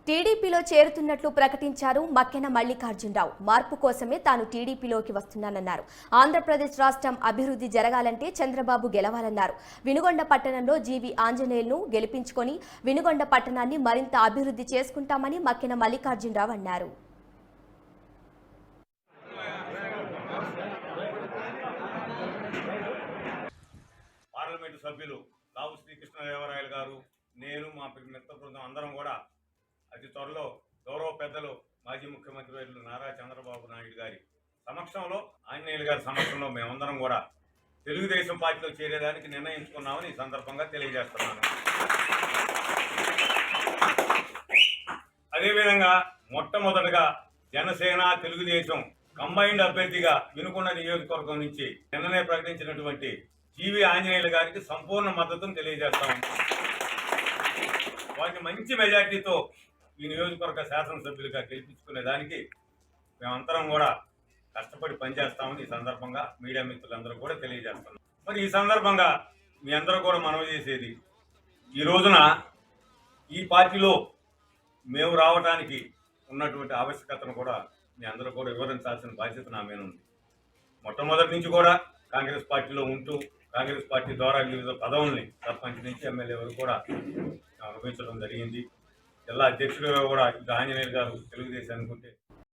టీడీపీలో చేరుతున్నట్లు ప్రకటించారు మక్కెన మల్లికార్జునరావు. మార్పు కోసమే తాను టీడీపీలోకి వస్తున్నానన్నారు. ఆంధ్రప్రదేశ్ రాష్ట్రం అభివృద్ధి జరగాలంటే చంద్రబాబు గెలవాలన్నారు. వినుగొండ పట్టణంలో జీవి ఆంజనేయులను గెలిపించుకొని వినుగొండ పట్టణాన్ని మరింత అభివృద్ధి చేసుకుంటామని మక్కెన మల్లికార్జునరావు అన్నారు. పార్లమెంటు సభ్యులు రావు శ్రీకృష్ణదేవరాయలు గారు, నేను, మా మిత్ర బృందం అందరం కూడా అతి త్వరలో గౌరవ పెద్దలు మాజీ ముఖ్యమంత్రి వర్యులు నారా చంద్రబాబు నాయుడు గారి సమక్షంలో, ఆంజనేయులు గారి సమక్షంలో మేమందరం కూడా తెలుగుదేశం పార్టీలో చేరేదానికి నిర్ణయించుకున్నామని ఈ సందర్భంగా తెలియజేస్తున్నాను. అదేవిధంగా మొట్టమొదటగా జనసేన, తెలుగుదేశం కంబైన్డ్ అభ్యర్థిగా వినుకొండ నియోజకవర్గం నుంచి నిన్ననే ప్రకటించినటువంటి జీవి ఆంజనేయులు గారికి సంపూర్ణ మద్దతును తెలియజేస్తాము. వాటిని మంచి మెజార్టీతో ఈ నియోజకవర్గ శాసనసభ్యులుగా గెలిపించుకునే దానికి మేమందరం కూడా కష్టపడి పనిచేస్తామని ఈ సందర్భంగా మీడియా మిత్రులందరూ కూడా తెలియజేస్తున్నాం. మరి ఈ సందర్భంగా మీ అందరూ కూడా మనవి చేసేది, ఈ రోజున ఈ పార్టీలో మేము రావడానికి ఉన్నటువంటి ఆవశ్యకతను కూడా మీ అందరూ కూడా వివరించాల్సిన బాధ్యత నా మీద ఉంది. మొట్టమొదటి నుంచి కూడా కాంగ్రెస్ పార్టీలో ఉంటూ కాంగ్రెస్ పార్టీ ద్వారా వివిధ పదవుల్ని సర్పంచ్ నుంచి ఎమ్మెల్యే వరకు కూడా అనుభవించడం జరిగింది. జిల్లా అధ్యక్షుడిగా కూడా ఆంజనేయులు గారు తెలుగుదేశం అనుకుంటే